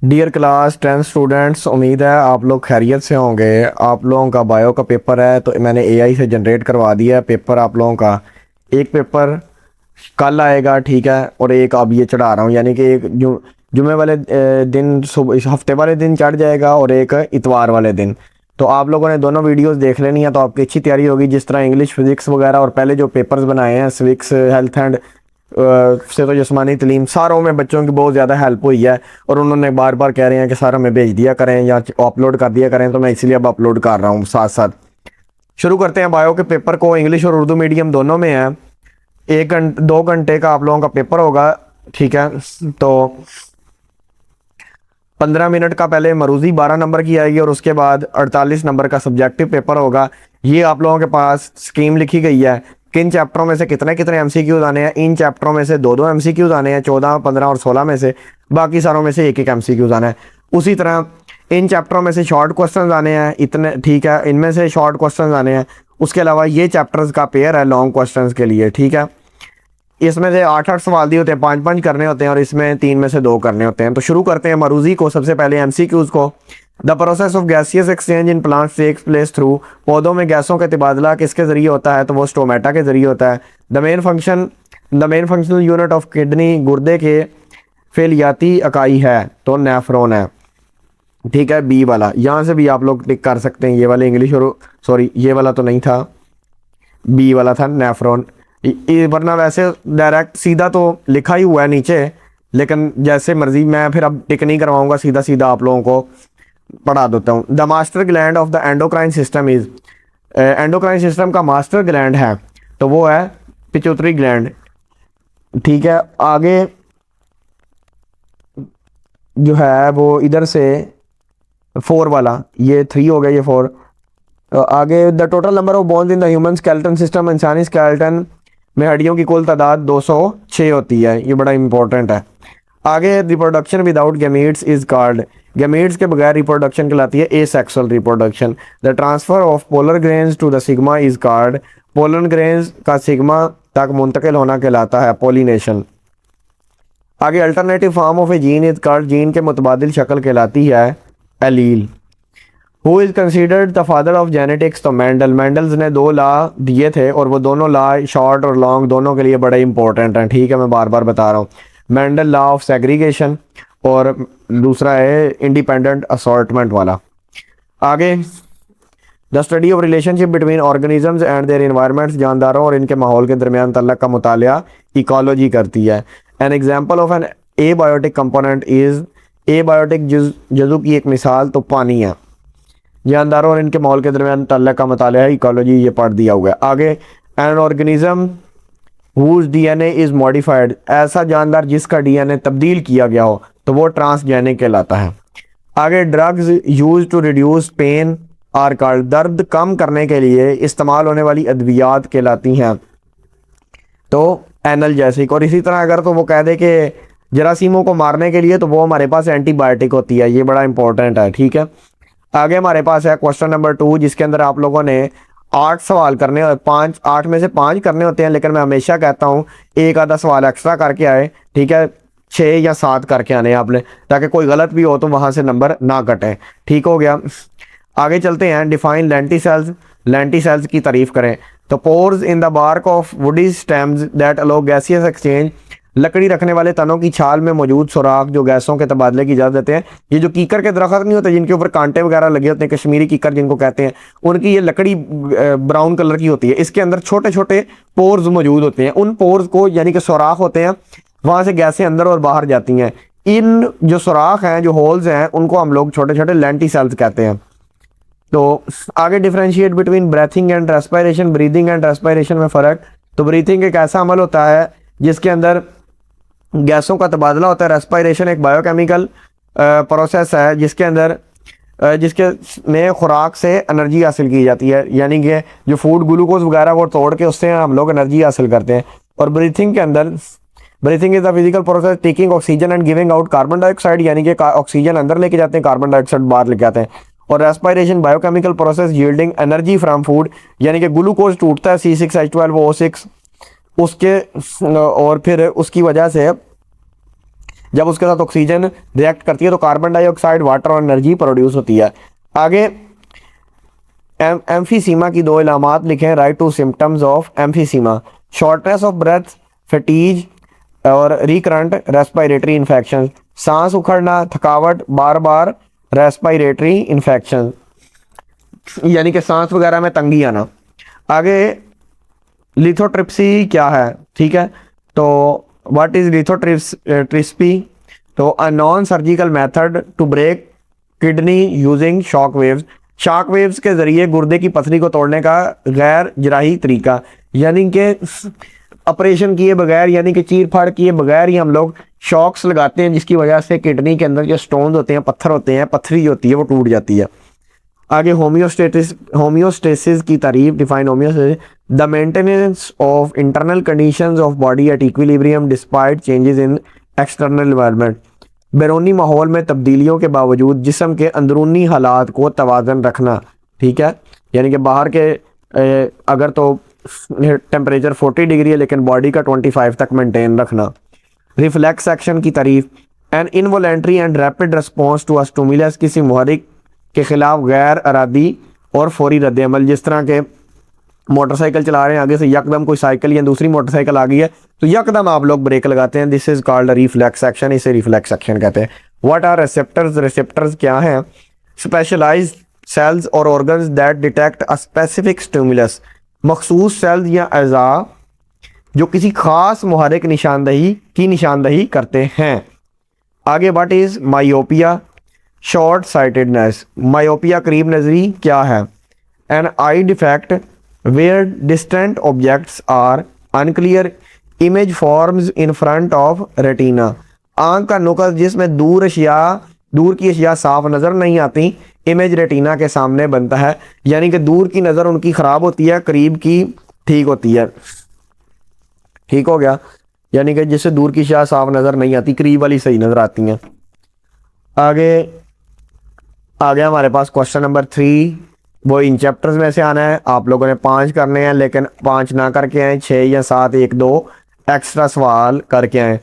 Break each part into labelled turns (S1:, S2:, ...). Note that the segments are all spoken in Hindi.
S1: डियर क्लास 10 स्टूडेंट्स, उम्मीद है आप लोग खैरियत से होंगे। आप लोगों का बायो का पेपर है तो मैंने एआई से जनरेट करवा दिया है पेपर आप लोगों का। एक पेपर कल आएगा, ठीक है, और एक अब ये चढ़ा रहा हूँ, यानी कि एक जुमे वाले दिन सुबह इस हफ्ते वाले दिन चढ़ जाएगा और एक इतवार वाले दिन। तो आप लोगों ने दोनों वीडियोस देख लेनी है तो आपकी अच्छी तैयारी होगी। जिस तरह इंग्लिश फिजिक्स वगैरह और पहले जो पेपर्स बनाए हैं सिविक्स हेल्थ एंड से तो जिस्मानी तलीम सारों में बच्चों की बहुत ज़्यादा हेल्प हुई है और उन्होंने बार बार कह रहे हैं कि सर हमें भेज दिया करें या अपलोड कर दिया करें, तो मैं इसीलिए अब अपलोड कर रहा हूँ साथ साथ। शुरू करते हैं। बायो के पेपर को इंग्लिश और उर्दू मीडियम दोनों में है। 2 घंटे का आप लोगों का पेपर होगा, ठीक है। तो 15 मिनट का पहले मरूजी 12 नंबर की आएगी और उसके बाद 48 नंबर का सब्जेक्टिव पेपर होगा। ये आप लोगों के पास स्कीम लिखी गई है। किन चैप्टरों में से कितने कितने एमसीक्यूज आने हैं। इन चैप्टरों में से 2-2 एमसीक्यूज आने हैं, 14, 15 और 16 में से। बाकी सारों में से एक एक एमसीक्यूज आना है। उसी तरह इन चैप्टरों में से शॉर्ट क्वेश्चन आने हैं इतने, ठीक है, इनमें से शॉर्ट क्वेश्चन आने हैं। उसके अलावा ये चैप्टर्स का पेयर है लॉन्ग क्वेश्चन के लिए, ठीक है। इसमें से 8-8 सवाल दिए होते हैं, 5-5 करने होते हैं और इसमें 3 में से 2 करने होते हैं। तो शुरू करते हैं मरूजी को। सबसे पहले एमसीक्यूज को। The process of gaseous exchange in plants takes place through. पौधों में गैसों का तबादला किसके जरिए होता है, तो वो स्टोमेटा के जरिए होता है। The main functional unit of kidney गुर्दे के फेलियाती इकाई है, तो नेफ्रॉन है, ठीक है, बी वाला। यहाँ से भी आप लोग टिक कर सकते हैं। ये वाले इंग्लिश और सॉरी ये वाला तो नहीं था, बी वाला था नेफ्रॉन। वरना वैसे डायरेक्ट सीधा तो लिखा ही हुआ है नीचे, लेकिन जैसे मर्जी मैं फिर अब टिक नहीं करवाऊंगा, सीधा सीधा आप लोगों को पढ़ा देता हूँ। The master gland of the endocrine system is. Endocrine system का मास्टर ग्लैंड है तो वो है पिट्यूटरी ग्लैंड, ठीक है। आगे जो है वो इधर से 4 वाला, ये 3 हो गया, ये 4। आगे the total number of bones in the human skeleton system. इंसानी स्केलेटन में हड्डियों की कुल तादाद 206 होती है, ये बड़ा इंपॉर्टेंट है। आगे reproduction without gametes is called. Gametes के बगैर रिप्रोडक्शन कहलाती है asexual reproduction. The transfer of polar grains to the stigma is called. Pollen grains का सिग्मा तक मुंतकिल होना कहलाता है पोलिनेशन। आगे alternative form of a gene is called. Gene के मुतबादिल शक्ल कहलाती है allele. Who is considered the father of genetics, तो मेंडल्स ने 2 लॉ दिए थे और वो दोनों लॉ शॉर्ट और लॉन्ग दोनों के लिए बड़े इंपॉर्टेंट हैं, ठीक है, मैं बार बार बता रहा हूँ। मेंडल लॉ ऑफ सेग्रीगेशन और दूसरा है इंडिपेंडेंट असॉर्टमेंट वाला। आगे the study of relationship between organisms and their environments. जानदारों और इनके माहौल के दरमियान तल्लक का मुतालिया इकोलॉजी करती है। An example of an abiotic component is. Abiotic जज़ु की एक मिसाल तो पानी है। जानदारों और इनके माहौल के दरमियान तल्लक का मुतालिया है इकोलॉजी, ये पढ़ दिया हुआ है। आगे an organism whose DNA is modified. ऐसा जानदार जिसका डीएनए तब्दील किया गया हो तो वो ट्रांसजेनिक कहलाता है। आगे drugs use to reduce pain are called. दर्द कम करने के लिए इस्तेमाल होने वाली अद्वियात कहलाती हैं तो एनाल्जेसिक। और इसी तरह अगर तो वो कह दे कि जरासीमों को मारने के लिए तो वो हमारे पास एंटीबायोटिक होती है, ये बड़ा इंपॉर्टेंट है, ठीक है। आगे हमारे पास है क्वेश्चन नंबर 2, जिसके अंदर आप लोगों ने 8 सवाल करने और 8 में से 5 करने होते हैं, लेकिन मैं हमेशा कहता हूँ एक आधा सवाल एक्स्ट्रा करके आए, ठीक है। 6 या 7 करके आने आपने, ताकि कोई गलत भी हो तो वहाँ से नंबर ना कटें, ठीक हो गया। आगे चलते हैं। Define lenticels. लेंटिसेल्स की तारीफ करें तो pores in the bark of woody stems that allow gaseous exchange. लकड़ी रखने वाले तनों की छाल में मौजूद सुराख जो गैसों के तबादले की इजाज़त देते हैं। ये जो कीकर के दरख्त नहीं होते जिनके ऊपर कांटे वगैरह लगे होते हैं, कश्मीरी कीकर जिनको कहते हैं, उनकी ये लकड़ी ब्राउन कलर की होती है। इसके अंदर छोटे छोटे पोर्स मौजूद होते हैं। उन पोर्स को यानी कि सुराख होते हैं, वहाँ से गैसें अंदर और बाहर जाती हैं। इन जो सुराख हैं, जो होल्स हैं, उनको हम लोग छोटे छोटे लेंटिसेल्स कहते हैं। तो आगे differentiate between breathing and respiration. Breathing and respiration में फ़र्क। तो ब्रीथिंग एक ऐसा अमल होता है जिसके अंदर गैसों का तबादला होता है। रेस्पिरेशन एक बायोकेमिकल प्रोसेस है जिसके अंदर जिसके में खुराक से एनर्जी हासिल की जाती है, यानी कि जो फूड ग्लूकोज वगैरह वो तोड़ के उससे हम लोग एनर्जी हासिल करते हैं। और ब्रीथिंग के अंदर breathing is the physical process taking oxygen and giving out carbon dioxide, यानी कि ऑक्सीजन अंदर लेके जाते हैं, कार्बन डाइऑक्साइड बाहर लेके आते हैं। और respiration biochemical process yielding energy from food, यानी कि ग्लूकोज टूटता है C6H12O6 उसके, और फिर उसकी वजह से जब उसके साथ ऑक्सीजन रिएक्ट करती है तो कार्बन डाइऑक्साइड, वाटर और एनर्जी प्रोड्यूस होती है। आगे एम्फीसीमा की 2 इलामात लिखें। Write two symptoms of emphysema: shortness of breath, fatigue और रिकरेंट रेस्पिरेटरी इन्फेक्शन, सांस उखड़ना, थकावट, बार बार रेस्पिरेटरी इन्फेक्शन, यानी कि सांस वगैरह में तंगी आना। आगे लिथोट्रिप्सी क्या है, ठीक है, तो व्हाट इज लिथोट्रिप्सी? तो a non surgical method to break kidney using shock waves, shock waves के जरिए गुर्दे की पथरी को तोड़ने का गैर जराही तरीका, यानी कि ऑपरेशन किए बगैर, यानी कि चीर फाड़ किए बगैर ही हम लोग शॉक्स लगाते हैं, जिसकी वजह से किडनी के अंदर जो स्टोन्स होते हैं, पत्थर होते हैं, पथरी जो होती है वो टूट जाती है। आगे होम्योस्टेसिस की तारीफ, define homeostasis: the maintenance of internal conditions of body at equilibrium despite changes in external environment, बैरूनी माहौल में तब्दीलियों के बावजूद जिस्म के अंदरूनी हालात को तवाज़न रखना, ठीक है, यानी कि बाहर के अगर तो टेम्परेचर 40 डिग्री है लेकिन बॉडी का 25 तक मेंटेन रखना। रिफ्लेक्स एक्शन की तारीफ: an involuntary and rapid response to a stimulus, किसी मुहरिक के खिलाफ गैर अरादी और फौरी रद्द अमल। जिस तरह के मोटरसाइकिल चला रहे हैं, आगे से यकदम कोई साइकिल या दूसरी मोटरसाइकिल आ गई है तो यकदम आप लोग ब्रेक लगाते हैं, this is called reflex action, इसे रिफ्लेक्स एक्शन कहते हैं। What are receptors? रिसेप्टर्स क्या हैं? स्पेशलाइज्ड सेल्स और organs that detect a specific stimulus, मखसूस सेल्स या अज़ा जो किसी खास मुहरिक निशानदही करते हैं। आगे what is myopia? Short sightedness, myopia करीब नजरी क्या है? An eye defect where distant objects are unclear, image forms in front of retina, आंख का नुक्स जिसमें दूर की अशिया साफ नज़र नहीं आती, इमेज रेटिना के सामने बनता है, यानी कि दूर की नज़र उनकी ख़राब होती है, करीब की ठीक होती है। ठीक हो गया, यानी कि जिससे दूर की अशिया साफ नज़र नहीं आती, करीब वाली सही नज़र आती हैं। आगे हमारे पास क्वेश्चन नंबर 3, वो इन चैप्टर्स में से आना है। आप लोगों ने 5 करने हैं, लेकिन 5 ना करके आए, 6 या 7, 1-2 एक्स्ट्रा सवाल करके आए।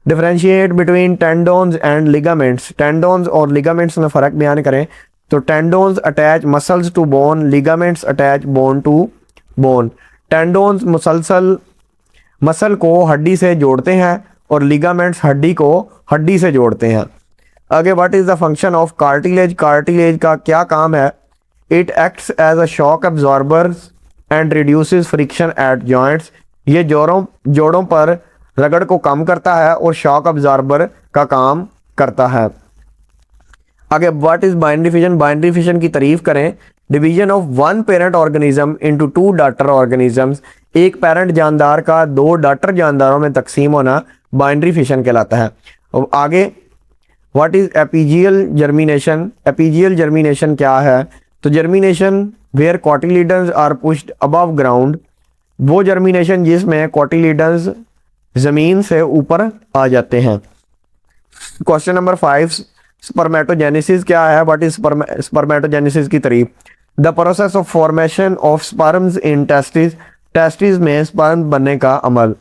S1: Differentiate between tendons and ligaments, tendons और लिगामेंट्स में फ़र्क बयान करें। तो tendons attach muscles to bone, ligaments attach bone to bone. Tendons muscle को हड्डी से जोड़ते हैं और लिगामेंट्स हड्डी को हड्डी से जोड़ते हैं। आगे what is the function of cartilage? Cartilage का क्या काम है? It acts as a shock absorber and reduces friction at joints, ये जोड़ों पर रगड़ को कम करता है और शॉक एब्जॉर्बर का काम करता है। आगे what is binary fission? Binary fission की तारीफ करें। Division of one parent organism into 2 daughter organisms, एक पेरेंट जानदार का 2 डॉटर जानदारों में तकसीम होना बाइनरी फिशन कहलाता है। और आगे what is epigeal germination? Epigeal germination क्या है? तो germination where cotyledons are pushed above ground, वो जर्मिनेशन जिसमें कॉटिलिडन्स जमीन से ऊपर आ जाते हैं। क्वेश्चन नंबर 5, स्पर्मेटोजेनेसिस क्या है? व्हाट इज स्पर्मेटोजेनेसिस की तारीफ? The process of formation of sperms in testis, testis में स्पर्म बनने का अमल।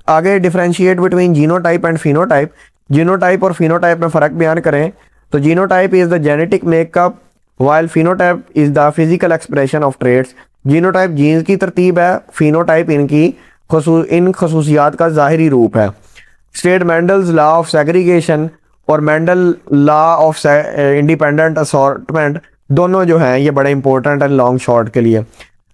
S1: आगे differentiate between genotype and phenotype, genotype और फिनोटाइप में फ़र्क बयान करें। तो genotype is the genetic makeup while phenotype is the physical expression of traits. Genotype genes की तरतीब है, फिनोटाइप इन खसूसियात का ज़ाहिरी रूप है। State Mendel's law of segregation और Mendel law of independent assortment, दोनों जो हैं ये बड़े इंपॉर्टेंट हैं लॉन्ग शॉर्ट के लिए।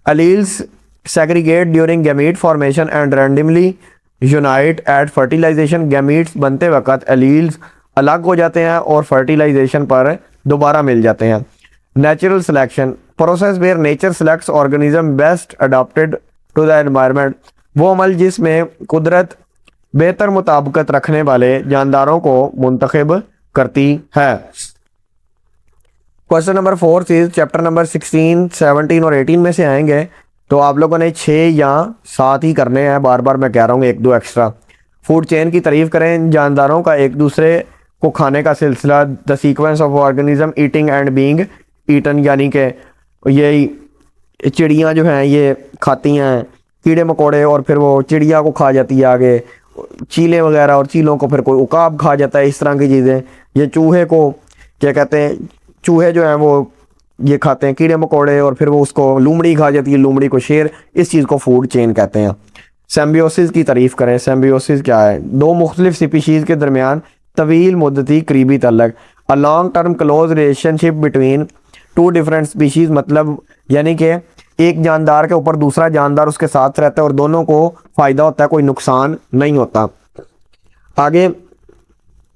S1: Alleles segregate during gamete formation and randomly unite at fertilisation, gametes बनते वक्त एलील्स अलग हो जाते हैं और फर्टिलाइजेशन पर दोबारा मिल जाते हैं। Natural selection, process where nature selects organism best adopted to the environment, वो अमल जिसमें कुदरत बेहतर मुताबिकत रखने वाले जानदारों को मुंतखब करती है। क्वेश्चन नंबर 4 से चैप्टर नंबर 16, 17 और 18 में से आएंगे, तो आप लोगों ने 6 या 7 ही करने हैं, बार बार मैं कह रहा हूँ 1-2 एक्स्ट्रा। फूड चेन की तारीफ करें, जानदारों का एक दूसरे को खाने का सिलसिला, the sequence of organism eating and being eaten, यानी कि ये चिड़ियाँ जो हैं ये खाती हैं कीड़े मकोड़े और फिर वो चिड़िया को खा जाती है आगे, चीले वगैरह, और चीलों को फिर कोई उकाब खा जाता है, इस तरह की चीज़ें। ये चूहे को क्या कहते हैं, चूहे जो हैं वो ये खाते हैं कीड़े मकोड़े, और फिर वो उसको लूमड़ी खा जाती है, लूमड़ी को शेर, इस चीज़ को फूड चेन कहते हैं। सिम्बियोसिस की तारीफ करें। सिम्बियोसिस क्या है? दो मुख्तलिफ स्पीशीज़ के दरमियान तवील मुद्दती करीबी तल्लक, a long term close relationship between two different species, मतलब यानी कि एक जानदार के ऊपर दूसरा जानदार उसके साथ रहता है और दोनों को फ़ायदा होता है, कोई नुकसान नहीं होता। आगे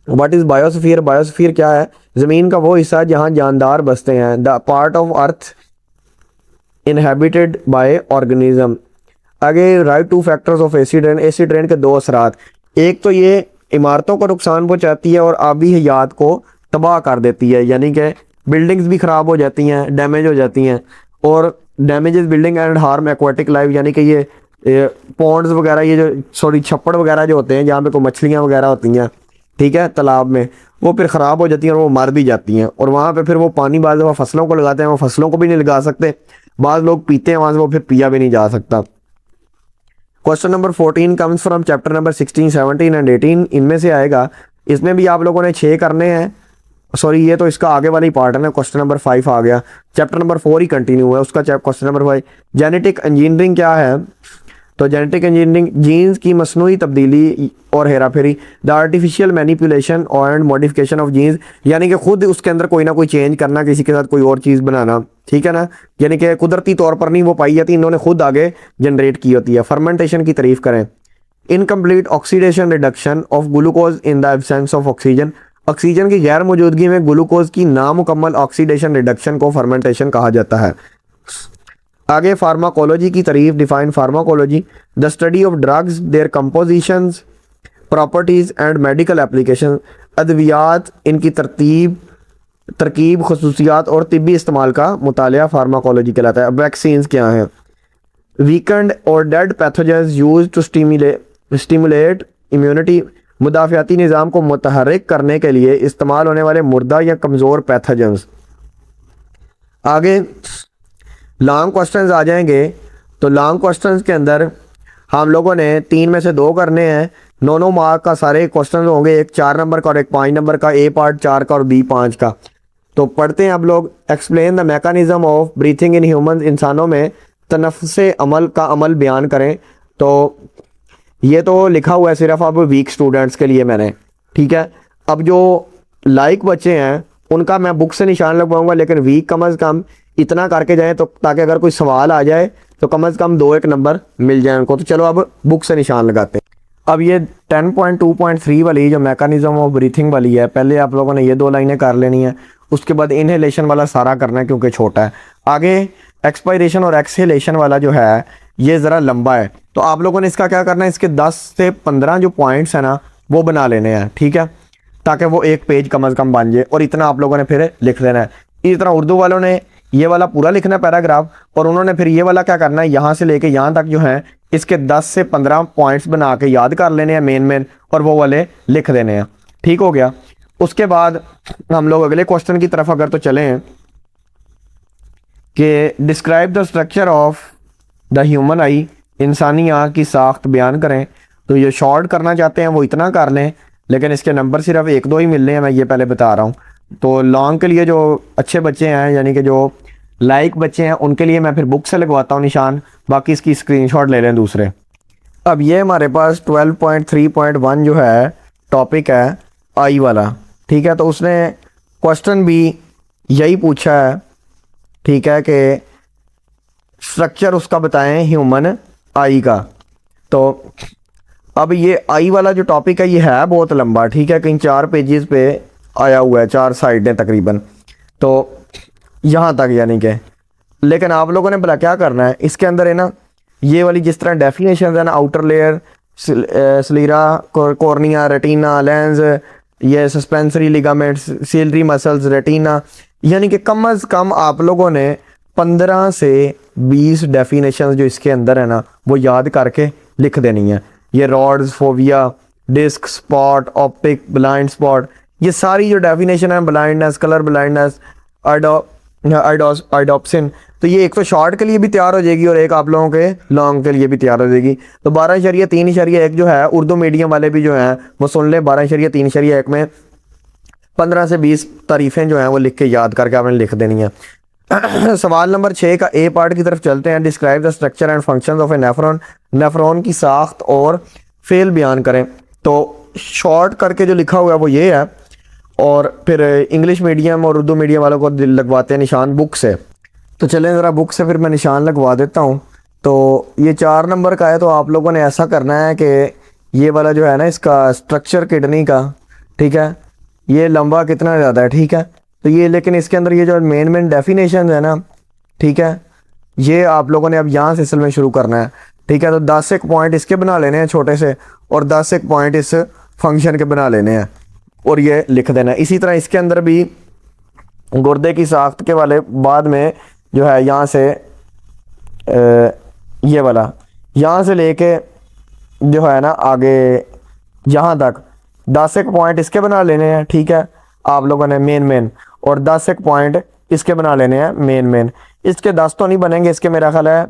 S1: व्हाट इज़ बायोस्फीयर? बायोस्फीयर क्या है? ज़मीन का वो हिस्सा जहाँ जानदार बसते हैं। The part of earth inhabited by organism. आगे write two factors of acid rain. Acid rain के दो असरात, एक तो ये इमारतों को नुकसान पहुंचाती है और आबी हयात को तबाह कर देती है, यानी कि बिल्डिंग्स भी ख़राब हो जाती हैं, डैमेज हो जाती हैं। और damages building and harm aquatic life, यानी कि ये पॉन्ड्स वगैरह, ये जो सॉरी छप्पड़ वगैरह जो होते हैं जहाँ पे कोई मछलियाँ वगैरह होती हैं, ठीक है, तालाब में, वो फिर ख़राब हो जाती हैं और वो मर भी जाती हैं। और वहाँ पे फिर वो पानी बाद में फसलों को लगाते हैं, वो फसलों को भी नहीं लगा सकते, बाद लोग पीते हैं वहाँ से, वो फिर पिया भी नहीं जा सकता। Question number 14 comes from chapter number 16, 17 and 18। इनमें से आएगा, इसमें भी आप लोगों ने 6 करने हैं, सॉरी ये तो इसका आगे वाला ही पार्ट है ना। क्वेश्चन नंबर 5 आ गया, चैप्टर नंबर 4 ही कंटिन्यू है उसका। क्वेश्चन नंबर 5 जेनेटिक इंजीनियरिंग क्या है? तो जेनेटिक इंजीनियरिंग जीन्स की मसनूई तब्दीली और हेरा फेरी, the artificial manipulation and modification of genes, यानी कि खुद उसके अंदर कोई ना कोई चेंज करना, किसी के साथ कोई और चीज़ बनाना, ठीक है ना, यानी कि कुदरती तौर पर नहीं वो पाई जाती, इन्होंने खुद आगे जनरेट की होती है। फर्मेंटेशन की तारीफ करें। Incomplete oxidation reduction of glucose in the absence of oxygen, oxygen की गैर मौजूदगी में ग्लूकोज की नामुकम्मल ऑक्सीडेशन रिडक्शन को फर्मेंटेशन कहा जाता है। आगे फार्माकोलॉजी की तारीफ। Define pharmacology, the study of drugs, their compositions, properties and medical application, अद्वियात, इनकी तरकीब, खसूसियात और तिब्बी इस्तेमाल का मुतालिया फार्माकोलॉजी कहलाता है। अब वैक्सीन्स क्या हैं? वीकेंड और dead pathogens use to stimulate immunity, मुदाफ़ियाती निज़ाम को मुतहर्रिक करने के लिए इस्तेमाल होने वाले मुर्दा या कमज़ोर पैथोजेंस। आगे लॉन्ग क्वेश्चंस आ जाएंगे, तो लॉन्ग क्वेश्चंस के अंदर हम लोगों ने 3 में से 2 करने हैं। 9 मार्क का सारे क्वेश्चंस होंगे, एक 4 नंबर का और एक 5 नंबर का, ए पार्ट 4 का और बी 5 का। तो पढ़ते हैं अब लोग। Explain the mechanism of breathing in human, इंसानों में तनफ्फुसे अमल का अमल बयान करें। तो ये तो लिखा हुआ है सिर्फ अब वीक स्टूडेंट्स के लिए मैंने, ठीक है। अब जो लाइक बच्चे हैं उनका मैं बुक से निशान लगवाऊंगा, लेकिन वीक कम अज़ कम इतना करके जाएं तो ताकि अगर कोई सवाल आ जाए तो कम अज़ कम 2-1 नंबर मिल जाए उनको। तो चलो अब बुक से निशान लगाते हैं। अब ये 10.2.3 वाली जो मैकेनिज्म ऑफ ब्रीथिंग वाली है, पहले आप लोगों ने ये 2 लाइनें कर लेनी है, उसके बाद इनहेलेशन वाला सारा करना है क्योंकि छोटा है। आगे एक्सपायरेशन और एक्सहेलेशन वाला जो है ये ज़रा लंबा है, तो आप लोगों ने इसका क्या करना है, इसके 10 से 15 जो पॉइंट्स हैं ना वो बना लेने हैं, ठीक है, ताकि वो एक पेज कम अज़ कम बन जाए, और इतना आप लोगों ने फिर लिख लेना है। इस तरह उर्दू वालों ने ये वाला पूरा लिखना है पैराग्राफ, और उन्होंने फिर ये वाला क्या करना है, यहाँ से लेके यहाँ तक जो है इसके 10 से 15 पॉइंट्स बना के याद कर लेने हैं मेन, और वो वाले लिख देने हैं। ठीक हो गया। उसके बाद हम लोग अगले क्वेश्चन की तरफ अगर तो चले हैं कि describe the structure of the human आई, इंसानी आँख की साख्त बयान करें। तो ये शॉर्ट करना चाहते हैं वो इतना कर लें, लेकिन इसके नंबर सिर्फ 1-2 ही मिल रहे हैं, मैं ये पहले बता रहा हूँ। तो लॉन्ग के लिए जो अच्छे बच्चे हैं, यानी कि जो लाइक बच्चे हैं, उनके लिए मैं फिर बुक से लगवाता हूँ निशान, बाकी इसकी स्क्रीनशॉट ले लें दूसरे। अब ये हमारे पास 12.3.1 जो है टॉपिक है आई वाला, ठीक है। तो उसने क्वेश्चन भी यही पूछा है, ठीक है, कि स्ट्रक्चर उसका बताएं ह्यूमन आई का। तो अब ये आई वाला जो टॉपिक है ये है बहुत लंबा, ठीक है, कहीं 4 पेजेस पे आया हुआ है, 4 साइडें तकरीबन, तो यहाँ तक यानी कि। लेकिन आप लोगों ने भला क्या करना है, इसके अंदर है ना ये वाली जिस तरह डेफिनेशन है ना, outer layer, sclera, cornea, retina, lens, ये suspensory ligaments, ciliary muscles, retina, यानी कि कम अज़ कम आप लोगों ने 15 से 20 डेफिनेशन जो इसके अंदर है ना वो याद करके लिख देनी है। ये rods, fovea, disc, spot, optic, blind spot, ये सारी जो डेफिनेशन है, ब्लाइंडनेस, कलर ब्लाइंडनेस, आइडोप्सिन, तो ये एक तो शॉर्ट के लिए भी तैयार हो जाएगी और एक आप लोगों के लॉन्ग के लिए भी तैयार हो जाएगी। तो 12.3.1 जो है उर्दू मीडियम वाले भी जो हैं वो सुन ले, 12.3.1 में 15 से 20 तारीफ़ें जो हैं वो लिख के याद करके आपने लिख देनी है। सवाल नंबर 6 का ए पार्ट की तरफ चलते हैं। Describe the structure and functions of A nephron, nephron की साख्त और फेल बयान करें। तो शॉर्ट करके जो लिखा हुआ है वो ये है, और फिर इंग्लिश मीडियम और उर्दू मीडियम वालों को लगवाते हैं निशान बुक से। तो चलें ज़रा बुक से फिर मैं निशान लगवा देता हूँ। तो ये 4 नंबर का है, तो आप लोगों ने ऐसा करना है कि ये वाला जो है ना इसका स्ट्रक्चर किडनी का, ठीक है, ये लंबा कितना ज़्यादा है, ठीक है। तो ये लेकिन इसके अंदर ये जो मेन डेफिनेशन है ना, ठीक है, ये आप लोगों ने अब यहाँ से असल में शुरू करना है, ठीक है। तो 10 एक पॉइंट इसके बना लेने हैं छोटे से, और 10 एक पॉइंट इस फंक्शन के बना लेने हैं और ये लिख देना है। इसी तरह इसके अंदर भी गुर्दे की साख्त के वाले बाद में जो है यहाँ से ये वाला यहाँ से लेके जो है ना आगे यहाँ तक 10 एक पॉइंट इसके बना लेने हैं, ठीक है, आप लोगों ने मेन, और 10 एक पॉइंट इसके बना लेने हैं मेन। इसके 10 तो नहीं बनेंगे, इसके मेरा ख्याल है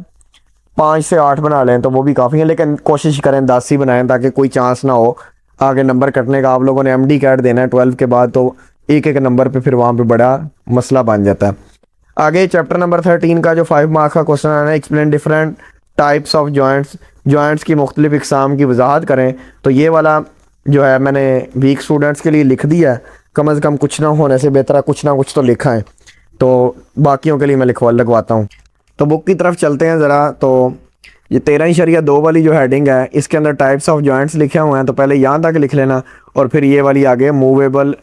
S1: 5 से 8 बना लें तो वो भी काफ़ी है, लेकिन कोशिश करें 10 ही बनाएं ताकि कोई चांस ना हो आगे नंबर कटने का। आप लोगों ने MD कैट देना है 12 के बाद, तो एक एक नंबर पे फिर वहाँ पे बड़ा मसला बन जाता है। आगे चैप्टर नंबर 13 का जो 5 मार्क्स का क्वेश्चन है, explain different types of joints, joints की मुख्तलिफ इकसाम की वजाहत करें। तो ये वाला जो है मैंने वीक स्टूडेंट्स के लिए लिख दिया है, कम से कम कुछ ना होने से बेहतर है कुछ ना कुछ तो लिखा है, तो बाकियों के लिए मैं लगवाता हूँ। तो बुक की तरफ चलते हैं ज़रा। तो ये 13.2 वाली जो हेडिंग है इसके अंदर टाइप्स ऑफ जॉइंट्स लिखे हुए हैं, तो पहले यहाँ तक लिख लेना, और फिर ये वाली आगे मूवेबल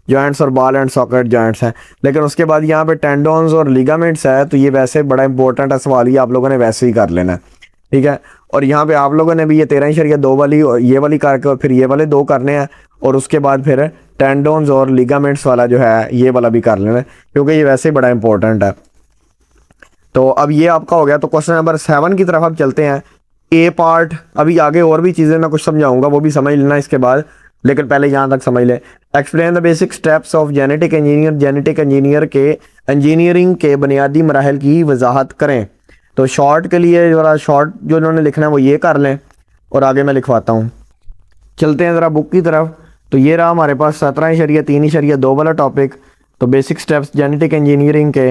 S1: जॉइंट्स और बॉल एंड सॉकेट जॉइंट्स हैं। लेकिन उसके बाद यहाँ पे टेंडोन्स और लिगामेंट्स है, तो ये वैसे बड़ा इंपॉर्टेंट है सवाल, ये आप लोगों ने वैसे ही कर लेना है, ठीक है। और यहाँ पे आप लोगों ने भी ये 13.2 वाली और ये वाली करके और फिर ये वाले 2 करने हैं, और उसके बाद फिर टेंडोन्स और लिगामेंट्स वाला जो है ये वाला भी कर लेना है, क्योंकि ये वैसे ही बड़ा इंपॉर्टेंट है। तो अब ये आपका हो गया। तो क्वेश्चन नंबर 7 की तरफ अब चलते हैं। ए पार्ट, अभी आगे और भी चीज़ें मैं कुछ समझाऊंगा, वो भी समझ लेना इसके बाद, लेकिन पहले यहाँ तक समझ लें। Explain the basic steps of genetic engineer, genetic engineering के बुनियादी मराहल की वजाहत करें। तो शॉर्ट के लिए ज़रा शॉर्ट जो उन्होंने लिखना है वो ये कर लें, और आगे मैं लिखवाता हूँ। चलते हैं ज़रा बुक की तरफ। तो ये रहा हमारे पास 17.3.2 वाला टॉपिक, तो बेसिक स्टेप्स जेनेटिक इंजीनियरिंग के।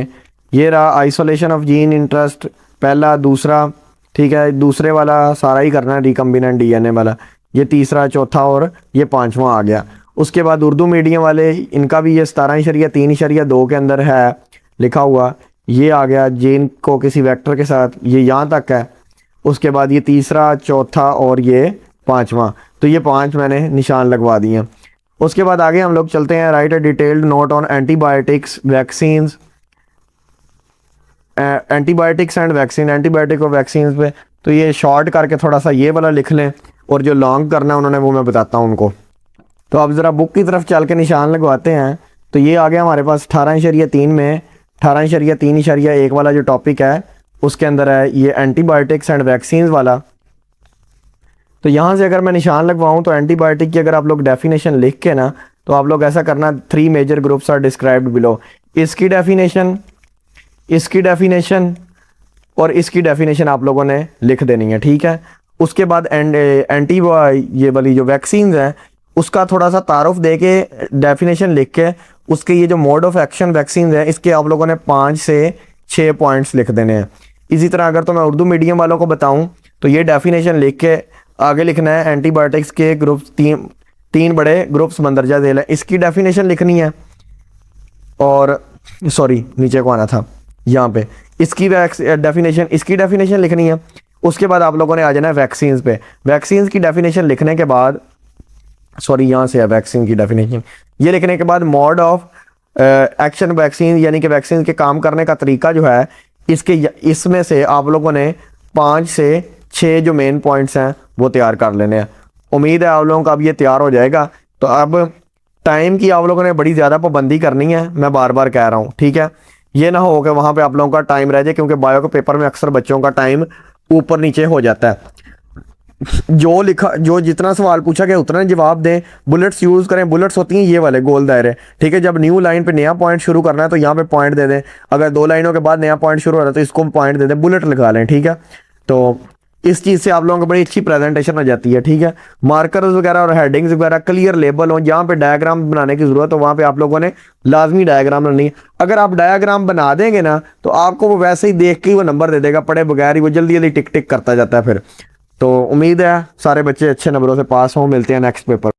S1: ये रहा आइसोलेशन ऑफ जीन इंटरेस्ट, पहला दूसरा, ठीक है, दूसरे वाला सारा ही करना है, रिकम्बिनेंट DNA वाला, ये तीसरा चौथा और ये 5वां आ गया। उसके बाद उर्दू मीडियम वाले इनका भी ये 17.3.2 के अंदर है लिखा हुआ, ये आ गया जीन को किसी वेक्टर के साथ, ये यहाँ तक है। उसके बाद ये तीसरा चौथा और ये 5वां, तो ये 5 मैंने निशान लगवा दिए हैं। उसके बाद आगे हम लोग चलते हैं। Right a detailed note on antibiotics vaccines, antibiotics and vaccine, antibiotic और वैक्सीन पे। तो ये शॉर्ट करके थोड़ा सा ये वाला लिख लें, और जो लॉन्ग करना है उन्होंने वो मैं बताता हूँ उनको। तो अब ज़रा बुक की तरफ चल के निशान लगवाते हैं। तो ये आ गया हमारे पास 18.3 में 18.3.1 वाला जो टॉपिक है उसके अंदर है ये एंटीबायोटिक्स एंड वैक्सीन वाला। तो यहाँ से अगर मैं निशान लगवाऊँ तो एंटीबायोटिक की अगर आप लोग डेफिनेशन लिख के ना, तो आप लोग ऐसा करना, 3 major groups are described below. इसकी डेफिनेशन, इसकी डेफिनेशन और इसकी डेफिनेशन आप लोगों ने लिख देनी है, ठीक है। उसके बाद एंटी ये वाली जो वैक्सीन है उसका थोड़ा सा तारुफ दे के डेफिनेशन लिख के उसके ये जो मोड ऑफ एक्शन वैक्सीन है इसके आप लोगों ने 5 से 6 पॉइंट्स लिख देने हैं। इसी तरह अगर तो मैं उर्दू मीडियम वालों को बताऊं तो ये डेफिनेशन लिख के आगे लिखना है एंटीबायोटिक्स के ग्रुप्स, तीन बड़े ग्रुप्स मंदरजा झेल है, इसकी डेफिनेशन लिखनी है। और सॉरी नीचे को आना था, यहाँ पे इसकी डेफिनेशन, इसकी डेफिनेशन लिखनी है। उसके बाद आप लोगों ने आ जाना है वैक्सीन्स पे। वैक्सीन्स की डेफिनेशन लिखने के बाद, सॉरी यहाँ से है वैक्सीन की डेफिनेशन, ये लिखने के बाद मोड ऑफ एक्शन वैक्सीन यानी कि वैक्सीन के काम करने का तरीका जो है इसके, इसमें से आप लोगों ने 5 से 6 जो मेन पॉइंट्स हैं वो तैयार कर लेने हैं। उम्मीद है आप लोगों का अब ये तैयार हो जाएगा। तो अब टाइम की आप लोगों ने बड़ी ज़्यादा पाबंदी करनी है, मैं बार बार कह रहा हूँ, ठीक है। ये ना हो कि वहाँ पे आप लोगों का टाइम रह जाए, क्योंकि बायो के पेपर में अक्सर बच्चों का टाइम ऊपर नीचे हो जाता है। जो लिखा, जो जितना सवाल पूछा गया उतना जवाब दें। बुलेट्स यूज़ करें, बुलेट्स होती हैं ये वाले गोल दायरे, ठीक है। जब न्यू लाइन पे नया पॉइंट शुरू करना है तो यहाँ पे पॉइंट दे दें, अगर 2 लाइनों के बाद नया पॉइंट शुरू हो रहा है तो इसको पॉइंट दे दें, बुलेट लगा लें, ठीक है। तो इस चीज़ से आप लोगों को बड़ी अच्छी प्रेजेंटेशन हो जाती है, ठीक है। मार्कर्स वगैरह और हेडिंग्स वगैरह क्लियर लेबल हो, जहाँ पे डायग्राम बनाने की ज़रूरत हो वहाँ पे आप लोगों ने लाजमी डायग्राम बनानी है। अगर आप डायग्राम बना देंगे ना तो आपको वो वैसे ही देख के ही वो नंबर दे देगा, पढ़े बगैर ही वो जल्दी जल्दी टिक टिक करता जाता है फिर। तो उम्मीद है सारे बच्चे अच्छे नंबरों से पास हों। मिलते हैं नेक्स्ट पेपर।